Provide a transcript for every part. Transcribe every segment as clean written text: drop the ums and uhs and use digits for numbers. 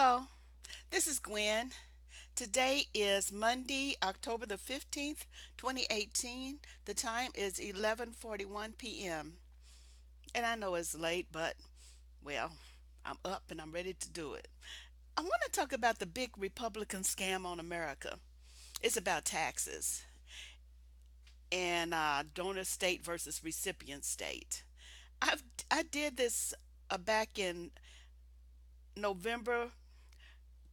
Hello, this is Gwen. Today is Monday, October the 15th, 2018. The time is 11:41 p.m. And I know it's late, but well, I'm up and I'm ready to do it. I want to talk about the big Republican scam on America. It's about taxes and donor state versus recipient state. I've I did this back in November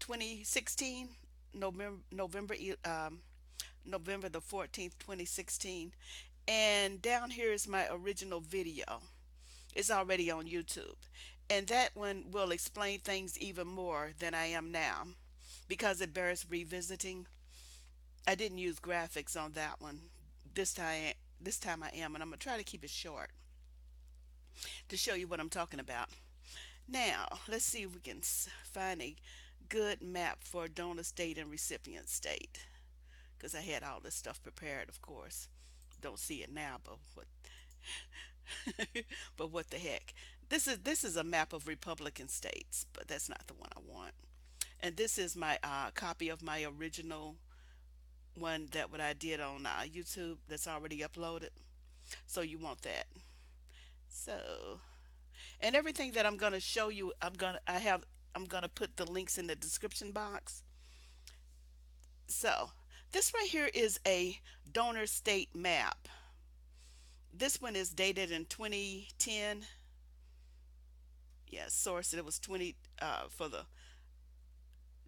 2016, November the 14th, 2016. And down here is my original video. It's already on YouTube. And that one will explain things even more than I am now because it bears revisiting. I didn't use graphics on that one. This time I am, and I'm going to try to keep it short to show you what I'm talking about. Now, let's see if we can find a good map for donor state and recipient state because I had all this stuff prepared, of course. Don't see it now, but but what the heck? This is a map of Republican states, but that's not the one I want. And this is my copy of my original one that what I did on YouTube that's already uploaded. So you want that. So and everything that I'm gonna show you, I'm gonna put the links in the description box. So this right here is a donor state map. This one is dated in 2010. Yeah, source it was 20 for the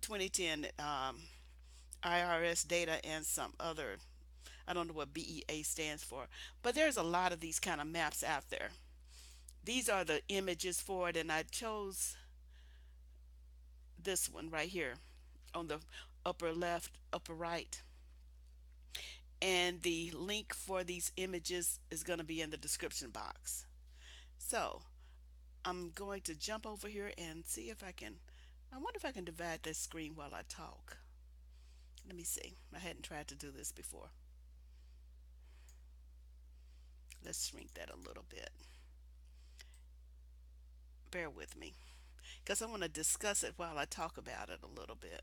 2010 IRS data and some other. I don't know what BEA stands for, but there's a lot of these kind of maps out there. These are the images for it, and I chose this one right here on the upper left, upper right. And the link for these images is going to be in the description box. So I'm going to jump over here and see if I can. I wonder if I can divide this screen while I talk. Let me see. I hadn't tried to do this before. Let's shrink that a little bit. Bear with me because I want to discuss it while I talk about it a little bit.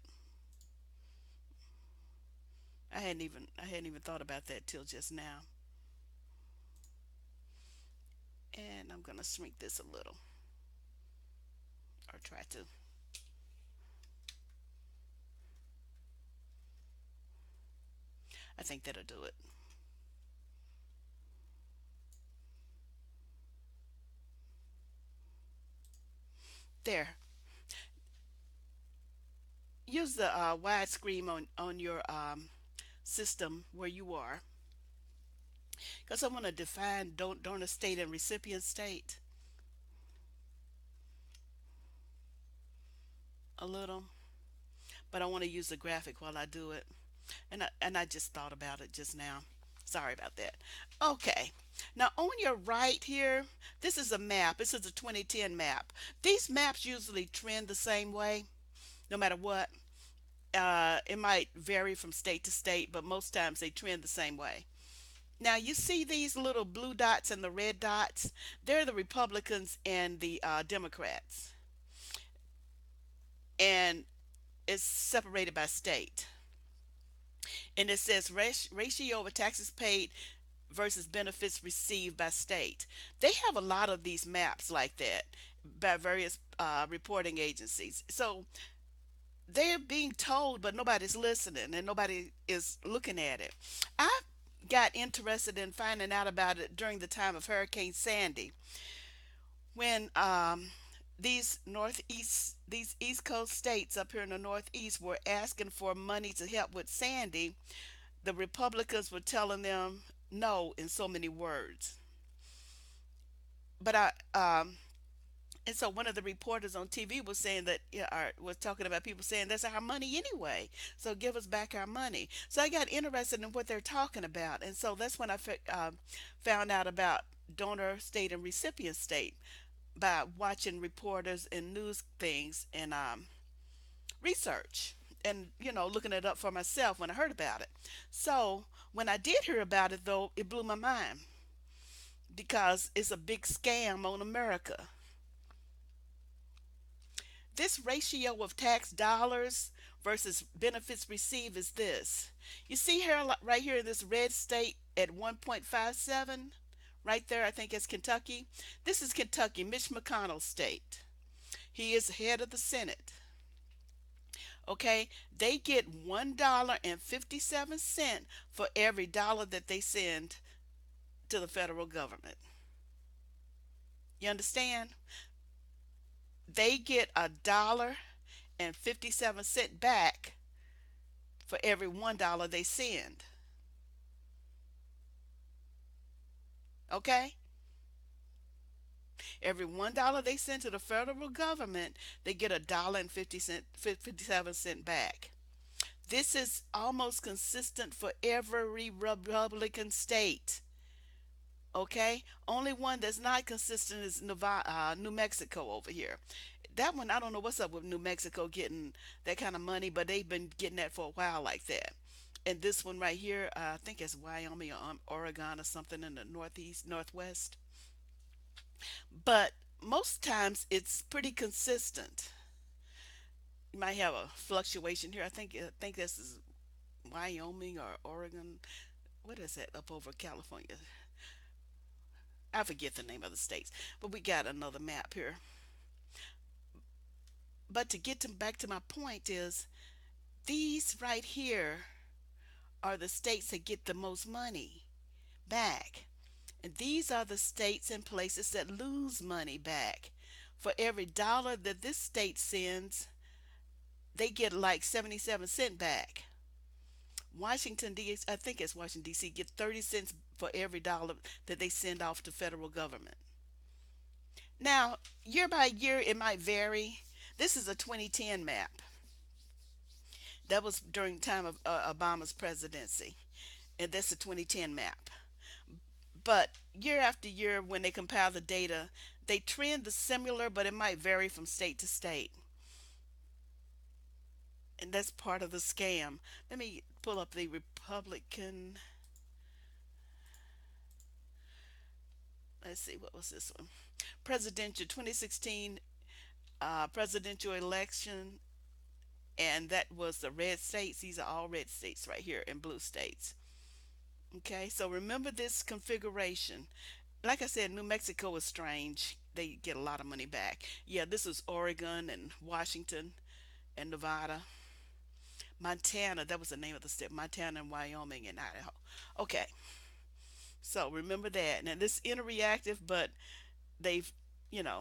I hadn't even thought about that till just now. And I'm going to shrink this a little or try to. I think that'll do it. There. Use the widescreen on your system where you are because I want to define donor state and recipient state a little, but I want to use the graphic while I do it. And I just thought about it just now. Sorry about that. Okay. Now on your right here, this is a map. This is a 2010 map. These maps usually trend the same way, no matter what. It might vary from state to state, but most times they trend the same way. Now you see these little blue dots and the red dots. They're the Republicans and the Democrats, and it's separated by state. And it says ratio of taxes paid versus benefits received by state. They have a lot of these maps like that by various reporting agencies. So they're being told, but nobody's listening and nobody is looking at it. I got interested in finding out about it during the time of Hurricane Sandy when these East Coast states up here in the Northeast were asking for money to help with Sandy. The Republicans were telling them no in so many words. But and so one of the reporters on TV was saying that, yeah, was talking about people saying that's our money anyway, so give us back our money. So I got interested in what they're talking about, and so that's when I found out about donor state and recipient state by watching reporters and news things and research and looking it up for myself when I heard about it. So when I did hear about it, though, it blew my mind because it's a big scam on America. This ratio of tax dollars versus benefits received is this. You see here, right here in this red state at 1.57, right there, I think it's Kentucky. This is Kentucky, Mitch McConnell's state. He is head of the Senate. Okay, they get $1.57 for every dollar that they send to the federal government. You understand? They get $1.57 back for every $1 they send. Okay? Every $1 they send to the federal government, they get $1.57 back. This is almost consistent for every Republican state. Okay, only one that's not consistent is Nevada, New Mexico over here. That one, I don't know what's up with New Mexico getting that kind of money, but they've been getting that for a while like that. And this one right here, I think it's Wyoming or Oregon or something in the northeast, northwest. But most times it's pretty consistent. You might have a fluctuation here. I think this is Wyoming or Oregon. What is that up over California? I forget the name of the states, but we got another map here. But to get to back to my point is these right here are the states that get the most money back. And these are the states and places that lose money back. For every dollar that this state sends, they get like 77 cents back. Washington D.C., I think it's Washington D.C., get 30 cents for every dollar that they send off to federal government. Now, year by year, it might vary. This is a 2010 map. That was during the time of Obama's presidency. And that's a 2010 map. But year after year, when they compile the data, they trend the similar, but it might vary from state to state. And that's part of the scam. Let me pull up the Republican. Let's see, what was this one? Presidential 2016 presidential election, and that was the red states. These are all red states right here and blue states. Okay, so remember this configuration. Like I said, New Mexico is strange. They get a lot of money back. Yeah, this is Oregon and Washington and Nevada. Montana, that was the name of the state. Montana and Wyoming and Idaho. Okay, so remember that. Now this interreactive, but they've,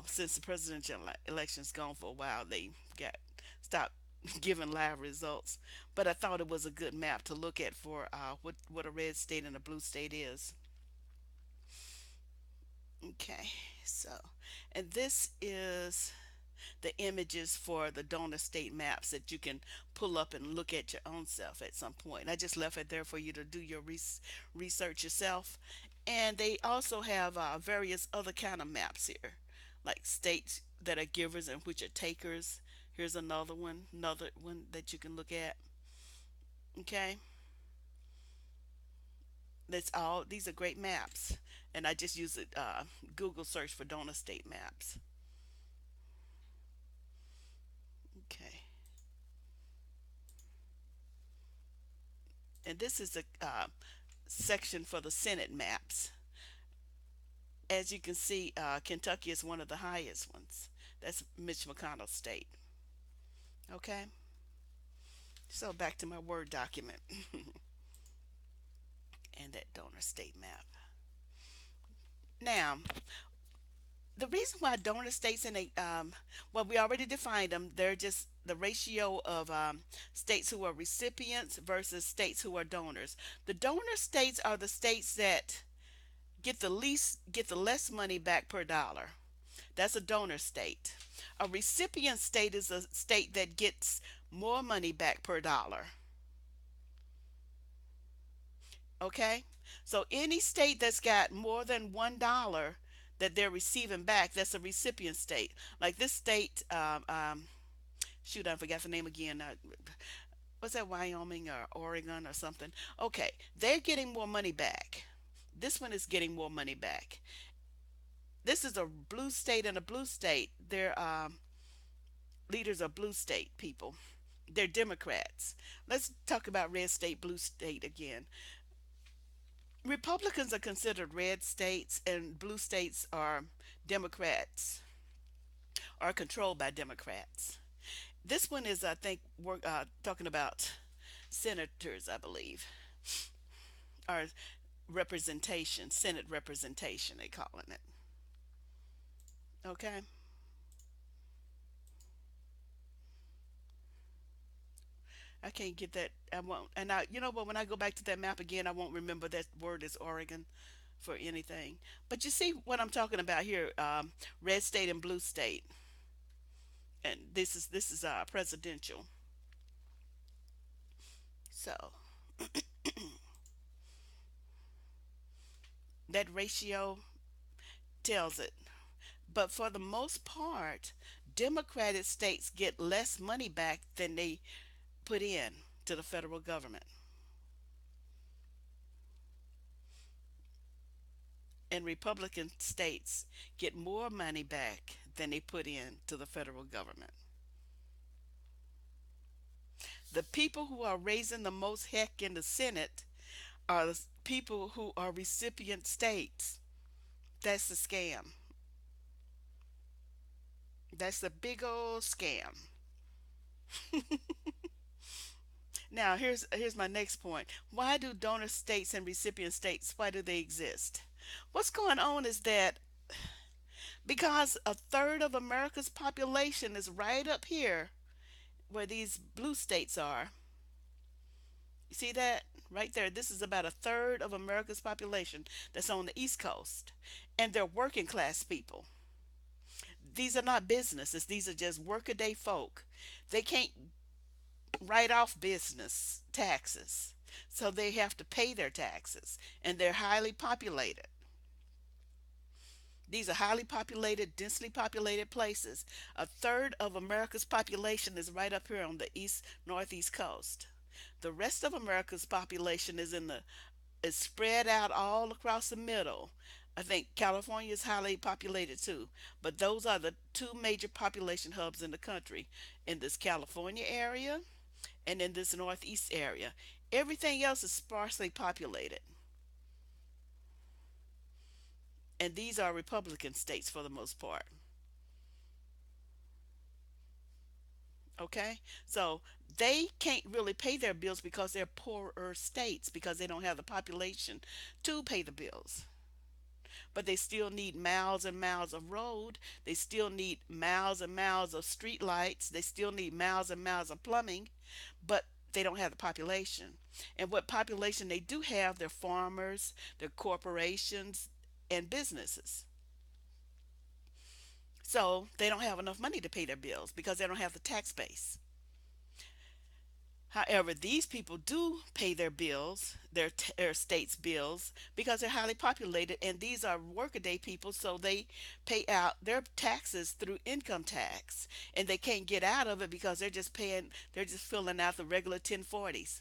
since the presidential election's gone for a while, they got stopped giving live results. But I thought it was a good map to look at for what a red state and a blue state is. Okay, so, and this is the images for the donor state maps that you can pull up and look at your own self at some point. I just left it there for you to do your research yourself. And they also have various other kind of maps here, like states that are givers and which are takers. Here's another one that you can look at. Okay, that's all. These are great maps, and I just use it Google search for donor state maps. Okay, and this is a section for the Senate maps. As you can see, Kentucky is one of the highest ones. That's Mitch McConnell's state. Okay, so back to my Word document and that donor state map. Now, the reason why donor states and well, we already defined them. They're just the ratio of states who are recipients versus states who are donors. The donor states are the states that get the less money back per dollar. That's a donor state. A recipient state is a state that gets more money back per dollar. Okay? So any state that's got more than $1 that they're receiving back, that's a recipient state. Like this state, shoot, I forgot the name again. What's that, Wyoming or Oregon or something? Okay, they're getting more money back. This one is getting more money back. This is a blue state and a blue state. They're leaders are blue state people. They're Democrats. Let's talk about red state, blue state again. Republicans are considered red states, and blue states are Democrats, are controlled by Democrats. This one is, I think, we're talking about senators, I believe, or representation, Senate representation, they calling it. Okay, I can't get that. I won't. And you know, but when I go back to that map again, I won't remember that word is Oregon for anything. But you see what I'm talking about here: red state and blue state, and this is presidential. So that ratio tells it. But for the most part, Democratic states get less money back than they put in to the federal government, and Republican states get more money back than they put in to the federal government. The people who are raising the most heck in the Senate are the people who are recipient states. That's the scam. That's a big old scam. Now, here's my next point. Why do donor states and recipient states, why do they exist? What's going on is that because a third of America's population is right up here where these blue states are. You see that right there? This is about a third of America's population that's on the East Coast, and they're working class people. These are not businesses, these are just workaday folk. They can't write off business taxes, so they have to pay their taxes, and they're highly populated. These are highly populated, densely populated places. A third of America's population is right up here on the east, northeast coast. The rest of America's population is spread out all across the middle. I think California is highly populated too, but those are the two major population hubs in the country, in this California area and in this northeast area. Everything else is sparsely populated, and these are Republican states for the most part. Okay, so they can't really pay their bills because they're poorer states because they don't have the population to pay the bills. But they still need miles and miles of road. They still need miles and miles of street lights. They still need miles and miles of plumbing, but they don't have the population. And what population they do have, they're farmers, they're corporations, and businesses. So they don't have enough money to pay their bills because they don't have the tax base. However, these people do pay their bills, their state's bills, because they're highly populated, and these are workaday people, so they pay out their taxes through income tax, and they can't get out of it because they're just filling out the regular 1040s.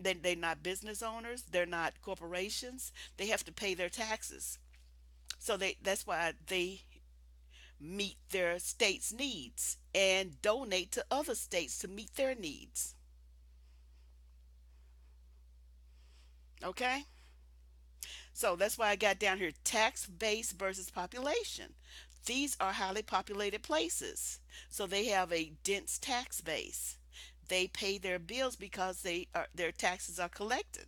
They're not business owners, they're not corporations, they have to pay their taxes. So that's why they meet their state's needs and donate to other states to meet their needs. Okay? So that's why I got down here tax base versus population. These are highly populated places. So they have a dense tax base. They pay their bills because their taxes are collected.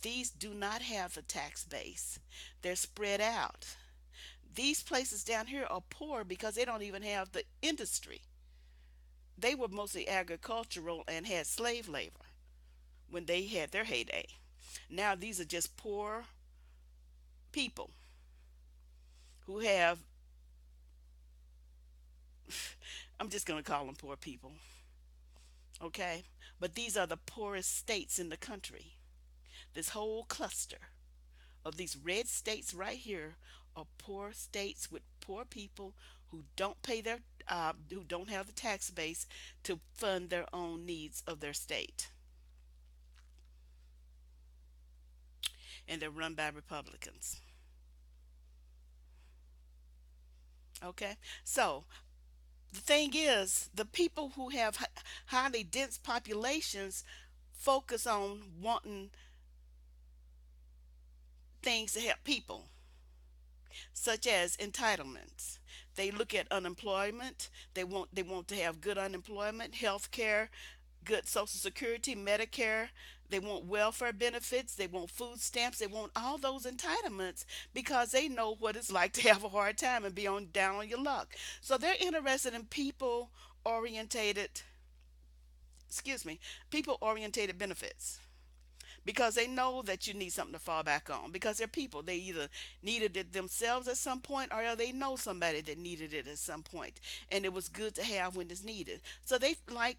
These do not have a tax base. They're spread out. These places down here are poor because they don't even have the industry. They were mostly agricultural and had slave labor when they had their heyday. Now these are just poor people who have, I'm just going to call them poor people, okay? But these are the poorest states in the country. This whole cluster of these red states right here are poor states with poor people who don't pay who don't have the tax base to fund their own needs of their state, and they're run by Republicans. Okay, so The thing is, the people who have highly dense populations focus on wanting things to help people, such as entitlements. They look at unemployment. They want to have good unemployment, health care, good social security, Medicare. They want welfare benefits. They want food stamps. They want all those entitlements because they know what it's like to have a hard time and be on down on your luck. So they're interested in orientated, people orientated benefits because they know that you need something to fall back on because they're people. They either needed it themselves at some point or they know somebody that needed it at some point, and it was good to have when it's needed. So they like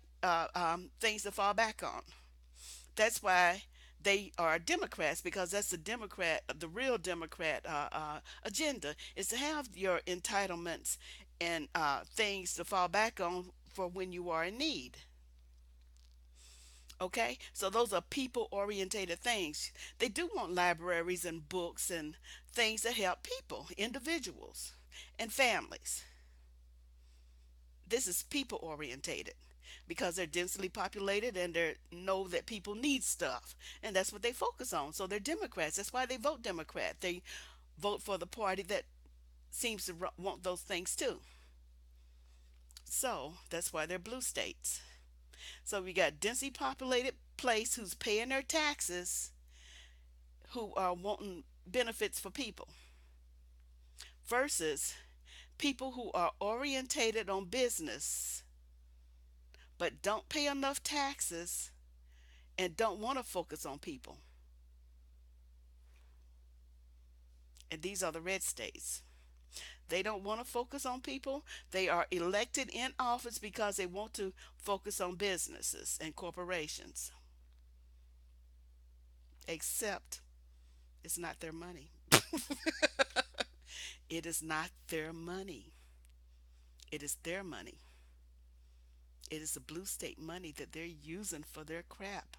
things to fall back on. That's why they are Democrats, because that's the real Democrat agenda is to have your entitlements and things to fall back on for when you are in need. Okay, so those are people orientated things. They do want libraries and books and things that help people, individuals, and families. This is people orientated because they're densely populated and they know that people need stuff, and that's what they focus on. So they're Democrats. That's why they vote Democrat. They vote for the party that seems to want those things too. So that's why they're blue states. So we got densely populated place who's paying their taxes, who are wanting benefits for people, versus people who are orientated on business but don't pay enough taxes and don't want to focus on people. And these are the red states. They don't want to focus on people. They are elected in office because they want to focus on businesses and corporations. Except it's not their money. It is not their money. It is their money. It is the blue state money that they're using for their crap.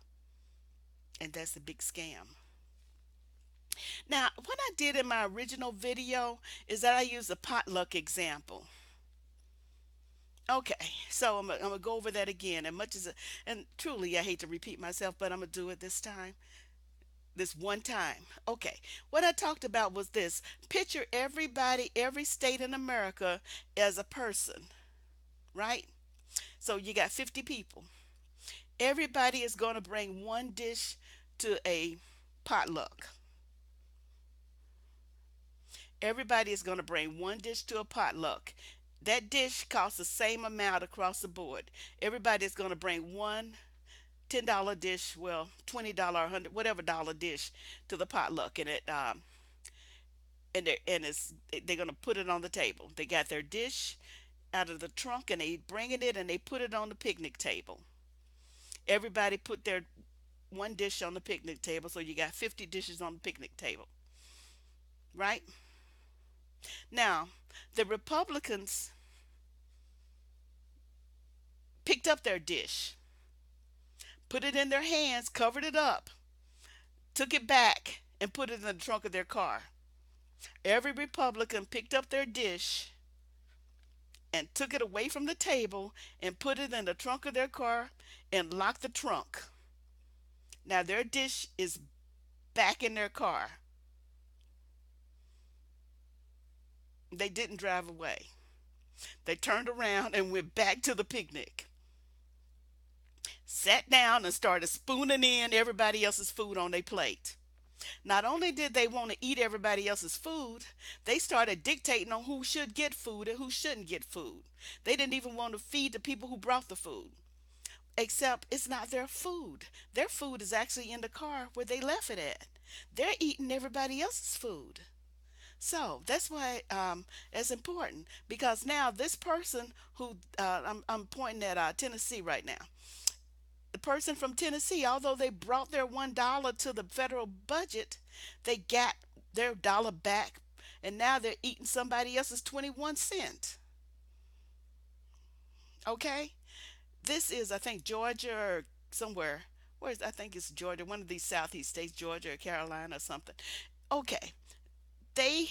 And that's a big scam. Now, what I did in my original video is that I used a potluck example. Okay, so I'm gonna go over that again. And and truly, I hate to repeat myself, but I'm gonna do it this time, this one time. Okay, what I talked about was this: picture everybody, every state in America as a person, right? So you got 50 people. Everybody is gonna bring one dish to a potluck. Everybody is going to bring one dish to a potluck. That dish costs the same amount across the board. Everybody is going to bring one $10 dish, well, $20, 100, whatever dollar dish to the potluck, and they're going to put it on the table. They got their dish out of the trunk and they bringing it and they put it on the picnic table. Everybody put their one dish on the picnic table, so you got 50 dishes on the picnic table, right? Now, the Republicans picked up their dish, put it in their hands, covered it up, took it back, and put it in the trunk of their car. Every Republican picked up their dish and took it away from the table and put it in the trunk of their car and locked the trunk. Now their dish is back in their car. They didn't drive away. They turned around and went back to the picnic, sat down and started spooning in everybody else's food on their plate. Not only did they want to eat everybody else's food, they started dictating on who should get food and who shouldn't get food. They didn't even want to feed the people who brought the food. Except it's not their food. Their food is actually in the car where they left it at. They're eating everybody else's food. So that's why it's important, because now this person who I'm pointing at Tennessee right now. The person from Tennessee, although they brought their $1 to the federal budget, they got their dollar back, and now they're eating somebody else's 21 cent. Okay, this is, I think, Georgia or somewhere. Where's, I think it's Georgia, one of these southeast states, Georgia or Carolina or something. Okay, they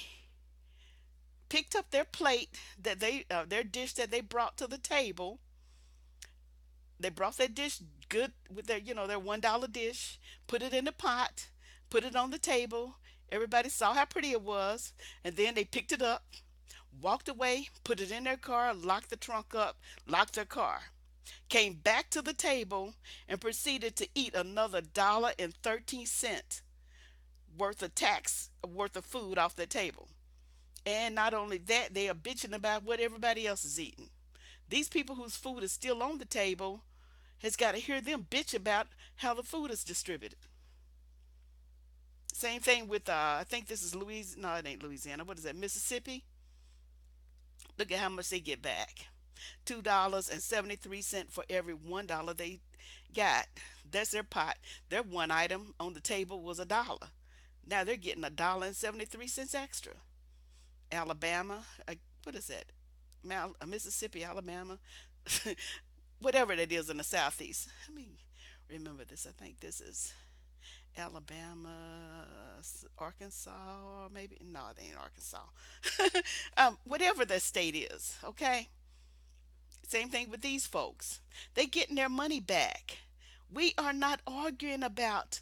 picked up their plate that their dish that they brought to the table. They brought their dish good with their, their $1 dish, put it in the pot, put it on the table. Everybody saw how pretty it was, and then they picked it up, walked away, put it in their car, locked the trunk up, locked their car, came back to the table, and proceeded to eat another $1.13 worth of food off the table. And not only that, they are bitching about what everybody else is eating. These people whose food is still on the table has got to hear them bitch about how the food is distributed. Same thing with I think this is Louisiana. No, it ain't Louisiana. What is that? Mississippi. Look at how much they get back. $2.73 for every $1 they got. That's their pot. Their one item on the table was $1. Now they're getting $1.73 extra. Alabama, what is that? Mississippi, Alabama, whatever it is in the southeast. Let me remember this. I think this is Alabama, Arkansas, or maybe no, it ain't Arkansas. Whatever the state is, okay. Same thing with these folks. They getting their money back. We are not arguing about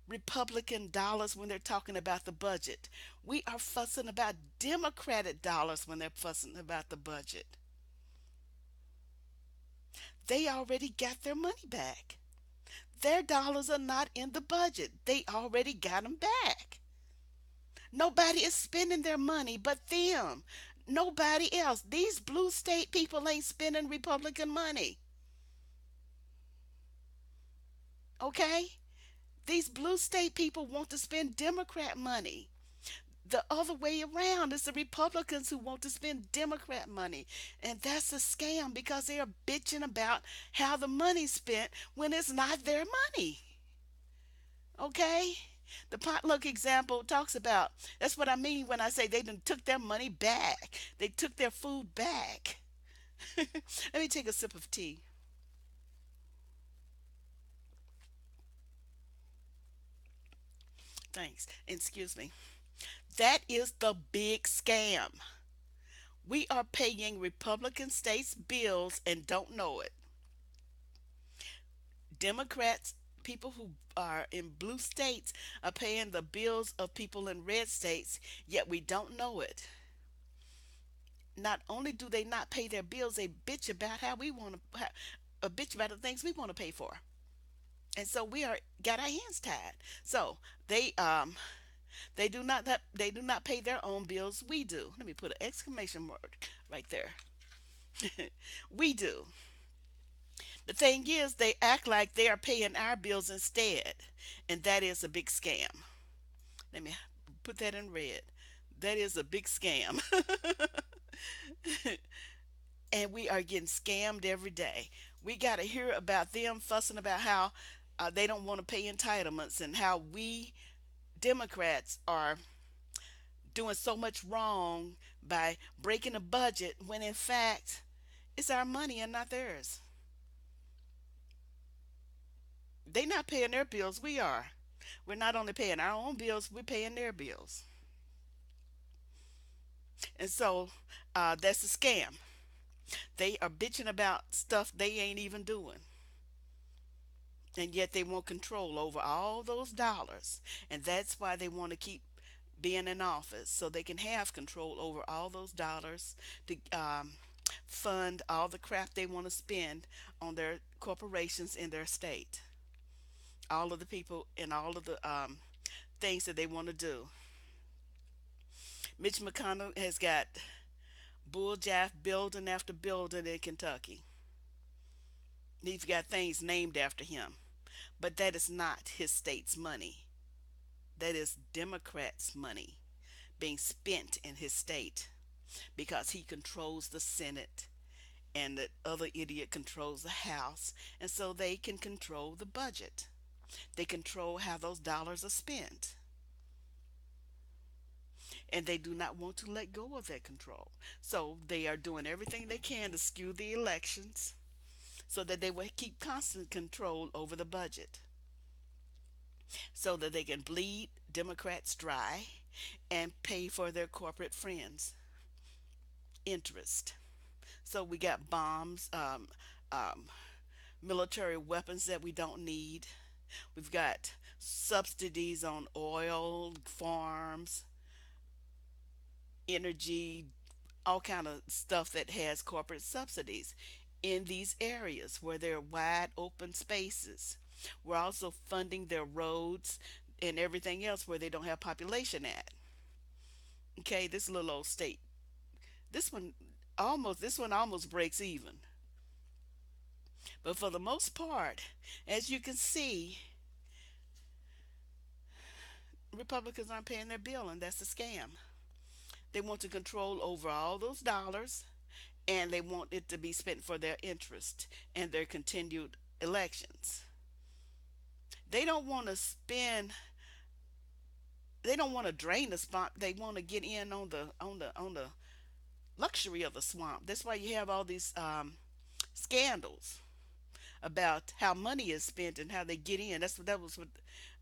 Republican dollars when they're talking about the budget. We are fussing about Democratic dollars when they're fussing about the budget. They already got their money back. Their dollars are not in the budget. They already got them back. Nobody is spending their money but them. Nobody else. These blue state people ain't spending Republican money. Okay? These blue state people want to spend Democrat money. The other way around is the Republicans who want to spend Democrat money. And that's a scam because they are bitching about how the money's spent when it's not their money. Okay? The potluck example talks about that's what I mean when I say they done took their money back. They took their food back. Let me take a sip of tea. Thanks. Excuse me. That is the big scam. We are paying Republican states bills and don't know it. Democrats, people who are in blue states, are paying the bills of people in red states, yet we don't know it. Not only do they not pay their bills, they bitch about how we want to, bitch about the things we want to pay for. And so we are got our hands tied. So they do not pay their own bills. We do. Let me put an exclamation mark right there. We do. The thing is, they act like they are paying our bills instead, and that is a big scam. Let me put that in red. That is a big scam. And we are getting scammed every day. We got to hear about them fussing about how they don't want to pay entitlements and how we Democrats are doing so much wrong by breaking a budget when in fact it's our money and not theirs. They not paying their bills, we are. We're not only paying our own bills, we're paying their bills. And so that's a scam. They are bitching about stuff they ain't even doing. And yet they want control over all those dollars. And that's why they want to keep being in office so they can have control over all those dollars to fund all the crap they want to spend on their corporations in their state. All of the people and all of the things that they want to do. Mitch McConnell has got bull jaff building after building in Kentucky. He's got things named after him. But that is not his state's money. That is Democrats' money being spent in his state because he controls the Senate and the other idiot controls the House. And so they can control the budget. They control how those dollars are spent. And they do not want to let go of that control. So they are doing everything they can to skew the elections so that they will keep constant control over the budget, so that they can bleed Democrats dry and pay for their corporate friends. interest. So we got bombs, um, military weapons that we don't need. We've got subsidies on oil farms, energy, all kind of stuff that has corporate subsidies in these areas where there are wide open spaces. We're also funding their roads and everything else where they don't have population at. Okay, this little old state. This one this one almost breaks even. But for the most part, as you can see, Republicans aren't paying their bill, and that's a scam. They want to control over all those dollars, and they want it to be spent for their interest and their continued elections. They don't want to spend. They don't want to drain the swamp. They want to get in on the luxury of the swamp. That's why you have all these scandals about how money is spent and how they get in. That was what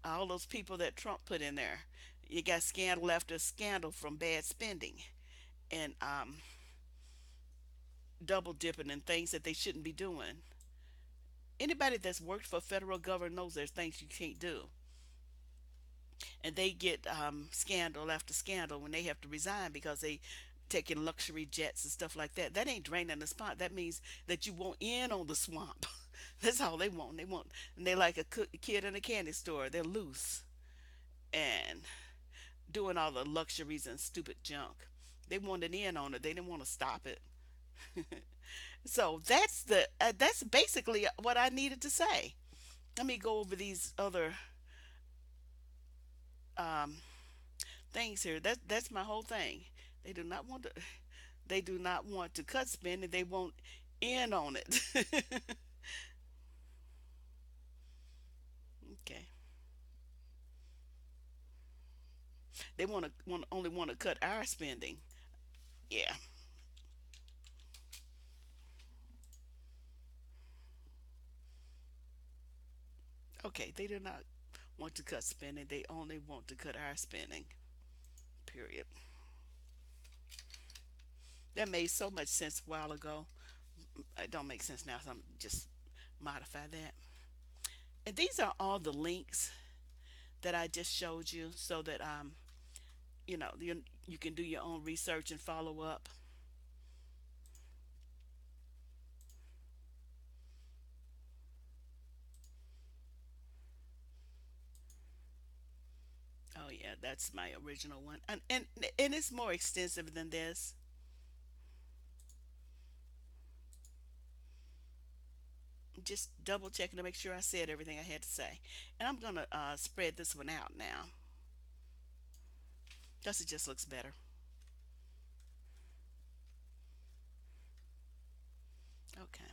all those people that Trump put in there. You got scandal after scandal from bad spending and double dipping and things that they shouldn't be doing. Anybody that's worked for federal government knows there's things you can't do, and they get scandal after scandal when they have to resign because they taking luxury jets and stuff like that. That ain't draining the spot. That means that you want in on the swamp. That's all they want. They want, and they're like a kid in a candy store. They're loose and doing all the luxuries and stupid junk. They wanted in on it. They didn't want to stop it. So that's basically what I needed to say. Let me go over these other um, things here. That's my whole thing. They do not want to. They do not want to cut spending. They want in on it. Okay. They want only want to cut our spending. Yeah. Okay. They do not want to cut spending. They only want to cut our spending. Period. That made so much sense a while ago. It don't make sense now, so I'm just modify that. And these are all the links that I just showed you, so that you can do your own research and follow up. Oh yeah, that's my original one, and it's more extensive than this. Just double checking to make sure I said everything I had to say, and I'm gonna spread this one out now because it just looks better. Okay,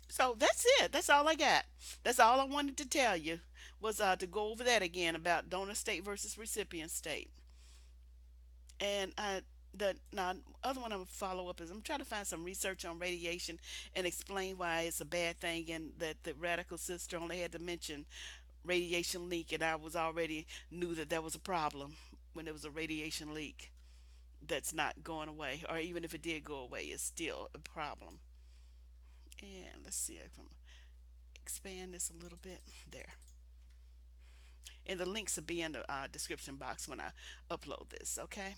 so that's it. That's all I got. That's all I wanted to tell you was to go over that again about donor state versus recipient state. And the now other one I'm gonna follow up is I'm trying to find some research on radiation and explain why it's a bad thing, and that the radical sister only had to mention radiation leak, and I was already knew that was a problem when there was a radiation leak that's not going away, or even if it did go away, it's still a problem. And let's see if I can expand this a little bit there. And the links will be in the description box when I upload this. Okay.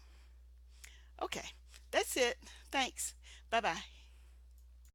Okay. That's it. Thanks. Bye bye.